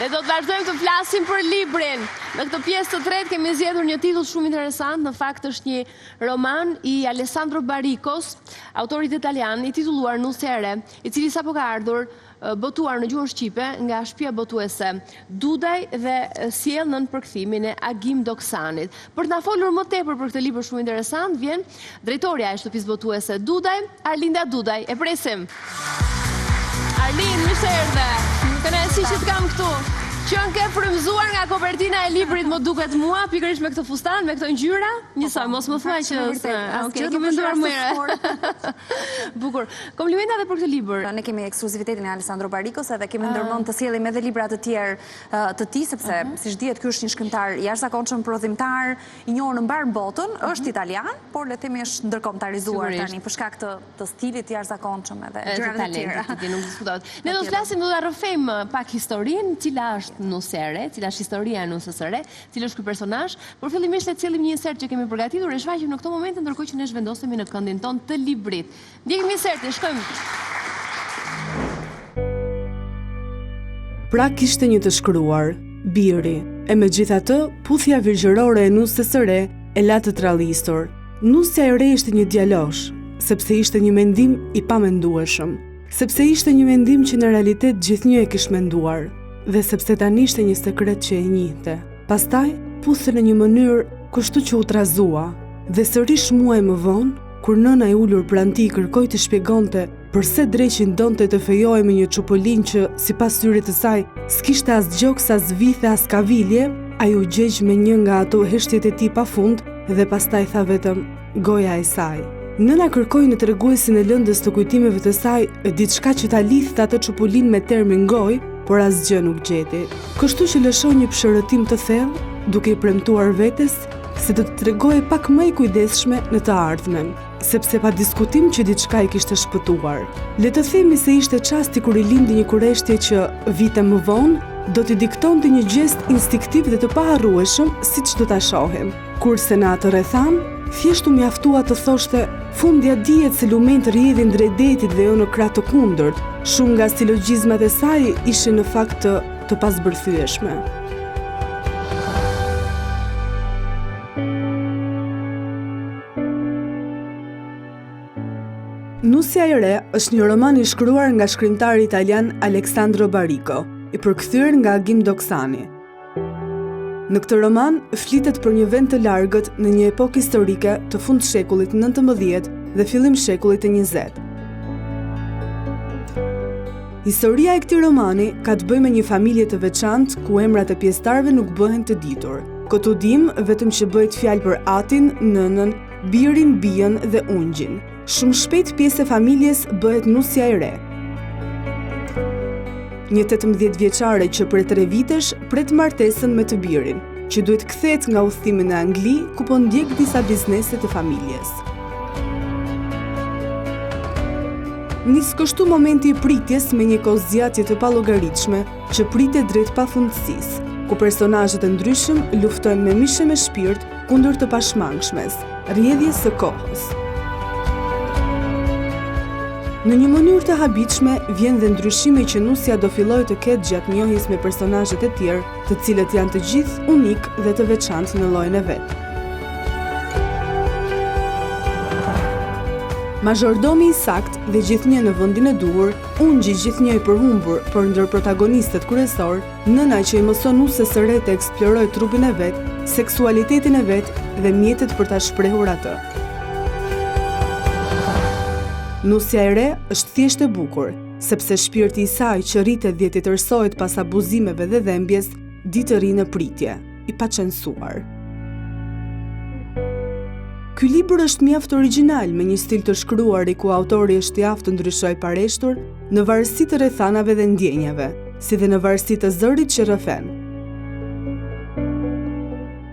Ne do të vazhdojmë të flasim për librin. Në këtë pjesë të tretë kemi zgjedhur një titull shumë interesant, në fakt është një roman i Alessandro Baricos, autorit italian, i titulluar Nusja e re, i cili sapo ka ardhur botuar në gjuhën shqipe nga shtëpia botuese Dudaj dhe sjell nën përkthimin e Agim Doksanit. Për të na folur më tepër për këtë libër shumë interesant, vjen drejtoria e shtëpisë botuese Dudaj, Arlinda Dudaj. E presim. Arlind, mirë se erdhe. Kënaqësi që të kam këtu. Qënë ke frymzuar nga kopertina e librit, më duket mua, pikërisht me këtë fustan, me këto ngjyra, njësoj, mos më thuaj që ke menduar mirë. Bukur. Komplimenta edhe për këtë libër. Ne kemi ekskluzivitetin e Alessandro Baricos edhe kemi ndërmend të sjellim edhe libra të tjerë të tij, sepse siç dihet ky është një shkrimtar jashtëzakonshëm, prodhimtar, i njohur në mbar botën, është italian, por le të themi është ndërkombëtarizuar tani për shkak të stilit jashtëzakonshëm edhe gjërave të tjera. Ne do të flasim, do ta rrëfejmë pak historinë, cila është Nusja e re, cila është historia e Nusjes së re, cili është ky personazh, por fillimisht le të sjellim një insert që kemi përgatitur e shfaqim në këtë moment ndërkohë që ne zhvendosemi në këndin ton të librit. Ndjekim insertin, shkojmë. Pra kishte një të shkruar, biri, e megjithatë, puthja virgjërore e Nusjes së re e la të trallisur. Nusja e re ishte një djalosh, sepse ishte një mendim i pamendueshëm, sepse ishte një mendim që në realitet gjithnjë e kishte menduar, dhe sepse tani ishte një sekret që e njihte. Pastaj, puthë në një mënyrë kështu që u trazua, dhe sërish muaj më vonë, kur nëna e ulur pranë tij kërkoi të shpjegonte përse dreqin donte të fejojë me një çupolin që, sipas syrit të saj, s'kishte as gjoks, as vithe, as kavilje, ai u gjegj me një nga ato heshtjet e tij pafund dhe pastaj tha vetëm goja e saj. Nëna kërkoi në treguesin e lëndës të kujtimeve të saj diçka që ta lidhte atë çupolin me termin gojë, por asgjë nuk gjeti. Kështu që lëshoi një pshërëtim të thellë, duke i premtuar vetes se do të tregojë pak më i kujdesshme në të ardhmen, sepse pa diskutim që diçka i kishte shpëtuar. Le të themi se ishte çasti kur i lindi një kureshtje që vite më vonë do t'i diktonte një gjest instiktiv dhe të paharrueshëm, siç do ta shohim. Kurse në atë rretham, thjesht u mjaftua të thoshte fundja dihet se lumenjtë rrjedhin drejt detit dhe jo në krah të kundërt. Shumë nga silogjizmat e saj ishin në fakt të pasbërthyeshme. Nusja e re është një roman i shkruar nga shkrimtari italian Alessandro Barico, i përkthyer nga Agim Doksani. Në këtë roman flitet për një vend të largët në një epokë historike të fund shekullit 19 dhe fillim shekullit 20. Historia e këtij romani ka të bëjë me një familje të veçantë ku emrat e pjesëtarëve nuk bëhen të ditur. Këtu dim vetëm që bëhet fjalë për atin, nënën, birin, bijën dhe ungjin. Shumë shpejt pjesë e familjes bëhet Nusja e re. Një 18 vjeçare që për 3 vitesh pret martesën me të birin, që duhet kthehet nga udhëtimi në Angli, ku po ndjek disa biznese të familjes. Nis kështu momenti i pritjes me një kozgjatje të pallogaritshme që pritet drejt pafundësisë, ku personazhet e ndryshëm luftojnë me mishe me shpirt kundër të pashmangshmes, rrjedhjes së kohës. Në një mënyrë të habitshme vjen dhe ndryshimi që Nusja do fillojë të ketë gjatë njohjes me personazhet e tjerë, të cilët janë të gjithë unik dhe të veçantë në llojin e vet. Majordomi i sakt dhe gjithnjë në vendin e duhur, ungji gjithnjë i përhumbur, por ndër protagonistët kryesor, nëna që i mëson Nusjes së re të eksplorojë trupin e vet, seksualitetin e vet dhe mjetet për ta shprehur atë. Nusja e re është thjesht e bukur, sepse shpirti i saj që rritet dhe të tërsohet pas abuzimeve dhe dhembjes, ditë të ri në pritje, i pacensuar. Ky libër është mjaft origjinal me një stil të shkruar i ku autori është i aftë të ndryshojë pareshtur në varësi të rrethanave dhe ndjenjave, si dhe në varësi të zërit që rrëfen.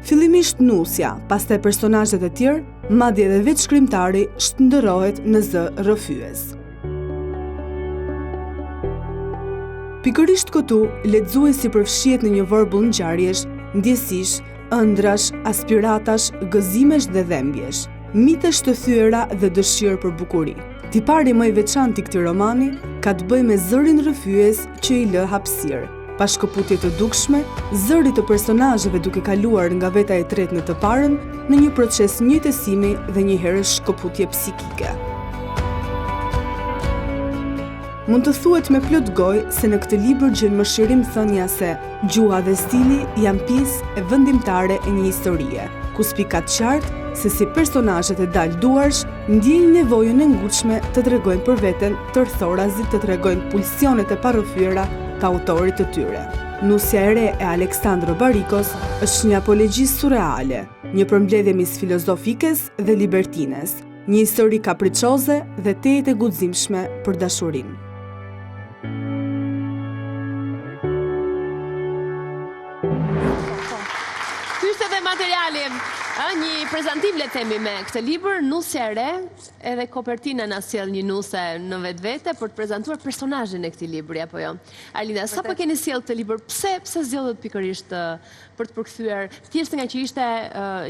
Fillimisht Nusja, pastaj personazhet e tjerë, madje edhe vetë shkrimtari shndërrohet në zë rrëfyes. Pikërisht këtu, lexuesi përfshihet në një vorbull ngjarjesh, ndjesish, ëndrash, aspiratash, gëzimesh dhe dhembjesh, mitesh të thyera dhe dëshirë për bukuri. Tipari më i veçantë i këtij romani ka të bëjë me zërin rrëfyes që i lë hapësirë, pa shkëputje të dukshme, zëri të personazheve duke kaluar nga veta e tretë në të parën në një proces njëjtësimi dhe njëherë shkëputje psikike. Mund të thuhet me plot gojë se në këtë libër gjen mëshirim thënia se gjuha dhe stili janë pjesë e vendimtare e një historie, ku spikat qartë se si personazhet e dalduarsh ndjejnë nevojën e ngutshme të tregojnë për veten, tërthorazit të tregojnë pulsionet e parrëfyera të autorit të tyre. Nusja e re e Aleksandro Barikos është një apologji surreale, një përmbledhje mes filozofikes dhe libertines, një histori kapriçoze dhe tejet e guximshme për dashurinë. Ky është edhe materiali, një prezantim le themi me këtë libër, Nusja e re, edhe kopertina na sjell një nuse në vetvete për të prezantuar personazhin e këtij libri apo jo. Arlinda, sa po keni sjell këtë libër? Pse zgjodhët pikërisht për të përkthyer, thjesht nga që ishte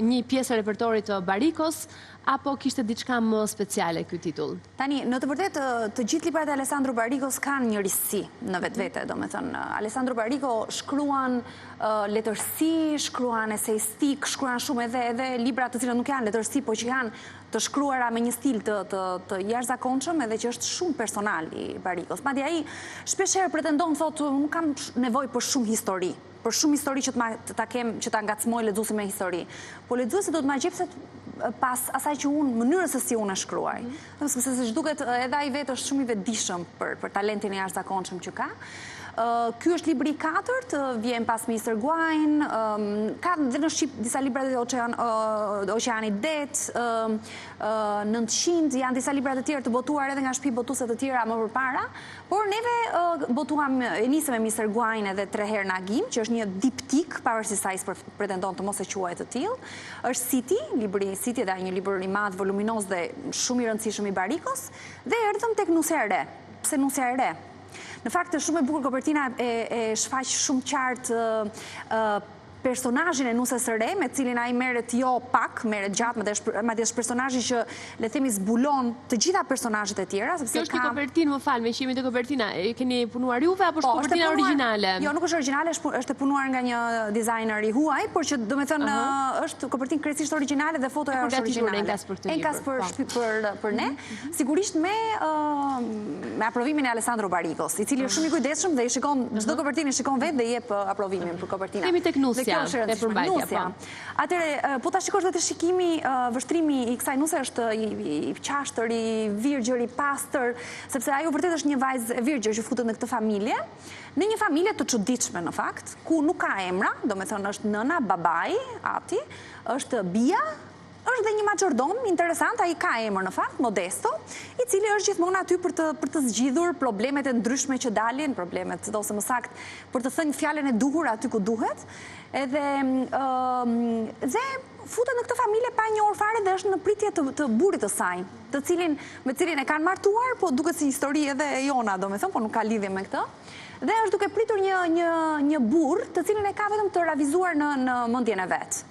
një pjesë e repertorit të Barikos, apo kishte diçka më speciale ky titull? Tani, në të vërtetë, të gjithë librat e Alessandro Barikos kanë një risi në vetvete, domethënë. Alessandro Bariko shkruan letërsi, shkruan eseistik, shkruan shumë edhe libra të cilët nuk janë letërsi, po që janë të shkruara me një stil të jashtëzakonshëm edhe që është shumë personal i Barikos. Madje ai shpeshherë pretendon, thotë, nuk kam nevojë për shumë histori. Për shumë histori që ta ngacmoj lexuesin me histori. Po lexuesi do të ma gjepset pas asaj që mënyrës se si unë e shkruaj. Sepse siç duket edhe ai vetë është shumë i vetëdijshëm për talentin e jashtëzakonshëm që ka. Ky është libri i katërt, vjen pas Mr. Gwine, ka dhe në Shqip disa libra të Oqeani Det, 900, janë disa libra të tjerë të botuar edhe nga shtëpi botuese të tjera më përpara, por neve botuam e nisëm me Mr. Gwine edhe 3 herë Nagim, që është një diptik, pavarësisht se ai pretendon të mos e quajë të tillë. Është City, libri City dhe një libër i madh, voluminoz dhe shumë i rëndësishëm i Barikos, dhe erdhëm tek Nusja e re. Pse Nusja e re? Në fakt, është shumë e bukur kopertina e shfaq shumë qartë personazhin e Nusës së re, me cilin ai merret jo pak, merret gjatë, madje është personazhi që le themi zbulon të gjitha personazhet e tjera, sepse kjo është një kopertinë, më fal, me qimi të kopertina, e keni punuar juve apo është kopertina origjinale? Jo, nuk është origjinale, është punuar nga një dizajner i huaj, por që domethënë është kopertinë krejtësisht origjinale dhe fotoja është origjinale. Enkas për ne, sigurisht me aprovimin e Alessandro Barikos, i cili është shumë i kujdesshëm dhe i shikon çdo kopertinë, shikon vetë dhe jep aprovimin për kopertinën. Kemi tek Nusja. Nusja. Atëre, po ta shikosh vetë shikimi, vështrimi i kësaj nuse është i qashtër, i virgjër, i pastër, sepse ajo vërtet është një vajzë e virgjër që futet në këtë familje, në një familje të çuditshme në fakt, ku nuk ka emra, domethënë është nëna, babai, ati, është bija, është dhe një majordom interesant, ai ka emër në fakt, Modesto, i cili është gjithmonë aty për të zgjidhur problemet e ndryshme që dalin, problemet, ose më sakt, për të thënë fjalën e duhur aty ku duhet, edhe dhe futet në këtë familje pa një orë fare dhe është në pritje të burrit të saj, me cilin e kanë martuar, po duket si histori edhe e jona, domethënë, po nuk ka lidhje me këtë. Dhe është duke pritur një burr, të cilin e ka vetëm të ravizuar në mendjen e vet.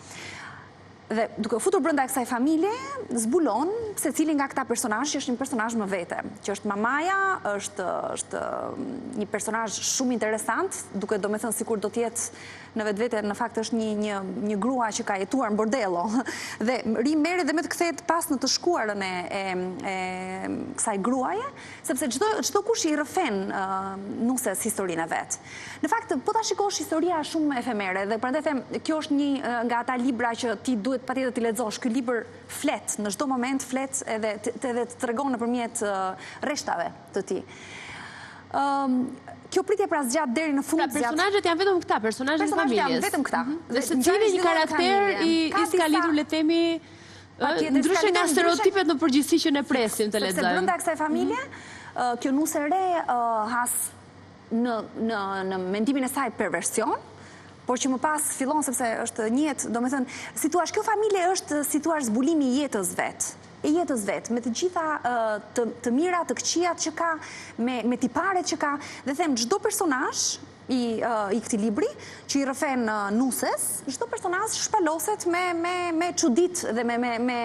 Dhe duke futur brenda kësaj familje, zbulon se cili nga këta personazhe që është një personazh më vete, që është mamaja, është një personazh shumë interesant, duke domethënë sikur do të jetë në vetvete, në fakt është një grua që ka jetuar në bordello dhe merret dhe më të kthehet pas në të shkuarën e kësaj gruaje, sepse çdo kush i rrëfen nuses historinë e vet. Në fakt, po ta shikosh, historia është shumë efemere dhe prandaj them, kjo është një nga ata libra që ti duhet patjetër t'i lexosh. Ky libër flet, në çdo moment flet edhe të tregon nëpërmjet rreshtave të tij. Kjo pritje pra zgjat deri në fund. Personazhet janë vetëm këta, personazhet e familjes. Personazhet janë vetëm këta. Dhe secili një karakter i skalitur, le të themi, ndryshe nga stereotipet në përgjithësi që ne presim të lexojmë. Sepse brenda kësaj familje, kjo nusë e re has në mendimin e saj perversion, por që më pas fillon sepse është njihet, domethënë, situash kjo familje është situash zbulimi i jetës vet. E jetës vet, me të gjitha të mira, të këqijat që ka, me tiparet që ka, dhe them çdo personazh i këtij libri që i rrëfen nuses, çdo personazh shpaloset me çuditë dhe me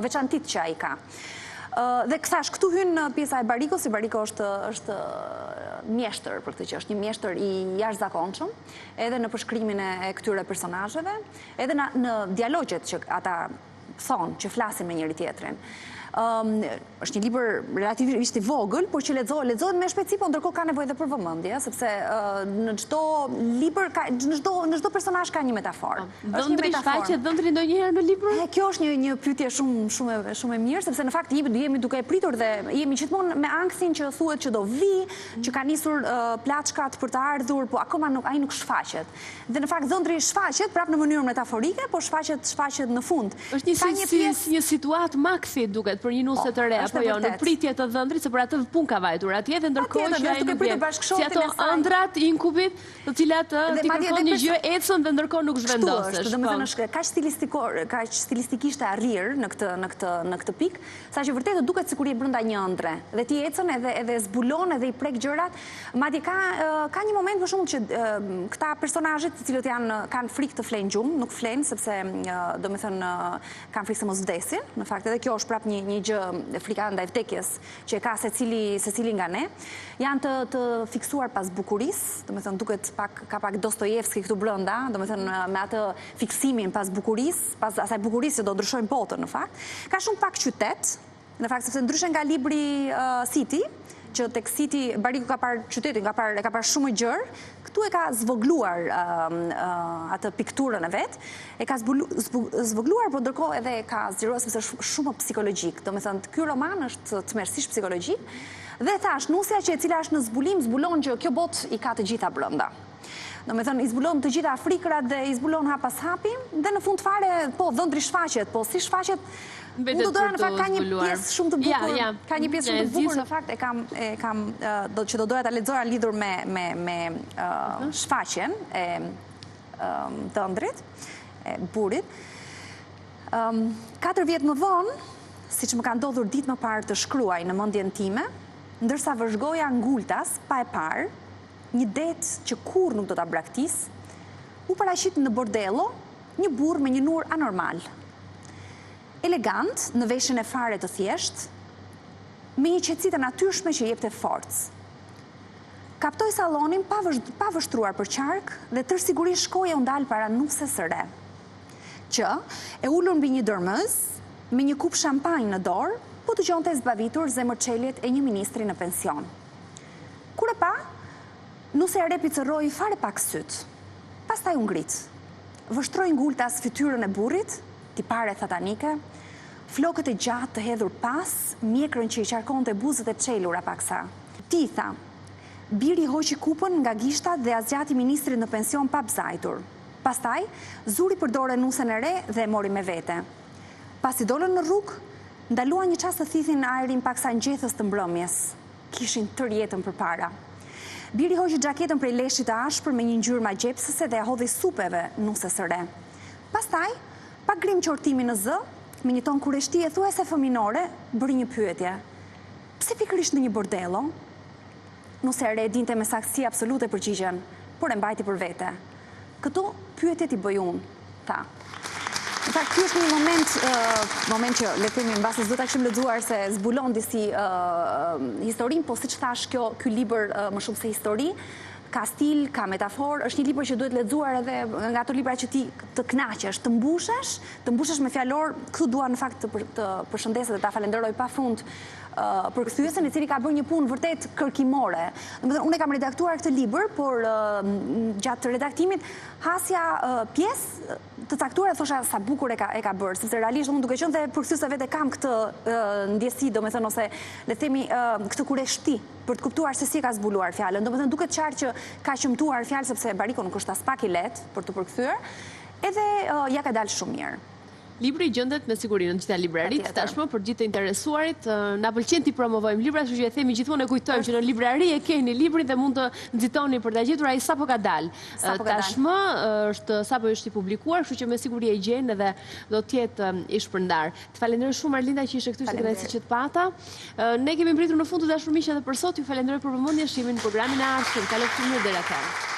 veçantitë që ai ka. Dhe këthash, këtu hyn pjesa e Barikos, Bariko është mjeshtër për këtë që është një mjeshtër i jashtëzakonshëm, edhe në përshkrimin e këtyre personazheve, edhe në dialogjet që ata thonë, që flasin me njëri tjetrin. Është një libër relativisht i vogël, por që lexohet me shpejtësi, po ndërkohë ka nevojë edhe për vëmendje, sepse në çdo libër në çdo personazh ka një metaforë. Dhëndri shfaqet dhëndri ndonjëherë në libër? Kjo është një pyetje shumë e mirë, sepse në fakt jemi duke e pritur dhe jemi gjithmonë me anksin që thuhet që do vi, që ka nisur plaçkat për të ardhur, po akoma ai nuk shfaqet. Dhe në fakt dhëndri shfaqet prapë në mënyrë metaforike, po shfaqet në fund. Është një situatë maksi duket për një nuse të re, apo jo, në pritje të dhëndrit, se për atë punë ka vajtur atje, dhe ndërkohë që ai nuk vjen. Si ato ëndrat inkubit, të cilat ti kërkon një gjë ecën dhe ndërkohë nuk zhvendosesh. Domethënë është kaq stilistikisht e arrir në këtë pikë, saqë vërtet duket sikur je brenda një ëndre, dhe ti ecën edhe zbulon edhe i prek gjërat. Madje ka një moment për shembull që këta personazhet, të cilët kanë frikë të flenë gjumë, nuk flenë sepse domethënë kanë frikë se mos vdesin. Në fakt edhe kjo është prapë një gjë frika ndaj vdekjes që e ka secili nga ne, janë të fiksuar pas bukurisë, domethënë duket ka pak Dostojevski këtu brenda, domethënë me atë fiksimin pas bukurisë, pas asaj bukurisë që do ndryshojnë botën në fakt. Ka shumë pak qytet, në fakt sepse ndryshe nga libri City, që tek City Bariku ka parë qytetin, ka parë shumë gjërë, këtu e ka zvogluar atë pikturën e vet, e ka zvogluar, por ndërkohë edhe e ka zgjeruar sepse është shumë psikologjik. Domethënë ky roman është tmerrsisht psikologjik dhe thash nusja që e cila është në zbulim, zbulon që kjo botë i ka të gjitha brenda. Domethënë i zbulon të gjitha frikrat dhe i zbulon hap pas hapi, dhe në fund fare po dhëndri shfaqet, po si shfaqet. Unë do doja në fakt ka një pjesë shumë të bukur, ka një pjesë shumë të bukur në fakt që do doja ta lexoja lidhur me shfaqjen e të ëndrit, e burit. 4 vjet më vonë, siç më ka ndodhur ditë më parë të shkruaj në mendjen time, ndërsa vëzhgoja ngultas pa e parë, një det që kurrë nuk do ta braktis, u paraqit në bordello një burr me një nur anormal. Elegant, në veshjen e fare të thjesht, me një qetësi të natyrshme që jepte forcë. Kaptoi sallonin pa vështruar për qark dhe tërsigurisht shkoi u ndal para nuses së re, që e ulur mbi një dërmëz me një kup shampanjë në dorë, po dëgjonte zbavitur zemërçeljet e një ministri në pension. Kur e pa, nuse e re picërroi fare pak syt. Pastaj u ngrit. Vështroi ngultas fytyrën e burrit, tipare satanike, flokët e gjatë të hedhur pas, mjekrën që i qarkonte buzët e çelura paksa. Ti tha, biri hoqi kupën nga gishtat dhe azgjati ministrit në pension pa bzajtur. Pastaj, zuri përdore nusen e re dhe e mori me vete. Pasi dolën në rrugë, ndaluan një çast të thithin në ajrin paksa ngjethës të mbrëmjes. Kishin tërë jetën përpara. Biri hoqi xhaketën prej leshit të ashpër me një ngjyrë magjepsëse dhe e hodhi supeve nuses së re. Pastaj, pa grim qortimi në zë, me një ton kureshtie thuajse fëminore, bëri një pyetje. Pse pikërisht në një bordello? Nuse e re dinte me saktësi absolute përgjigjen, por e mbajti për vete. Këto pyetje ti bëj unë, tha. Në fakt, ky është një moment që le të themi mbasi s'do ta kishim lexuar se zbulon disi historinë, po siç thash, ky libër më shumë se histori, ka stil, ka metaforë, është një libër që duhet lexuar edhe nga ato libra që ti të kënaqesh, të mbushesh me fjalor. Këtu dua në fakt të përshëndes dhe ta falenderoj pafund përkthyesen, i cili ka bërë një punë vërtet kërkimore. Domethënë unë kam redaktuar këtë libër, por gjatë redaktimit hasja pjesë të caktuara, thosha sa bukur e ka bërë, sepse realisht unë duke qenë dhe përkthyese vetë kam këtë ndjesi, domethënë ose le të themi këtë kureshti për të kuptuar se si ka zbuluar fjalën. Domethënë duket qartë që ka qëmtuar fjalë sepse Bariku nuk është as pak i lehtë për të përkthyer, edhe ja ka dalë shumë mirë. Libri gjendet me siguri në gjitha librarit, tashmë për gjithë të interesuarit, na pëlqen t'i promovojmë libra, kështu që e themi gjithmonë, e kujtojmë që në librari e keni librin dhe mund të nxitoni për ta gjetur ai sapo ka dalë. Tashmë është sapo është i publikuar, kështu që me siguri e gjen dhe do të jetë i shpërndar. Të falenderoj shumë Arlinda që ishe këtu, ishte kënaqësi që të pata. Ne kemi mbritur në fund të dashur miq edhe për sot, ju falenderoj për vëmendjen, shimin në programin e ardhshëm. Kalofshi mirë deri atëherë.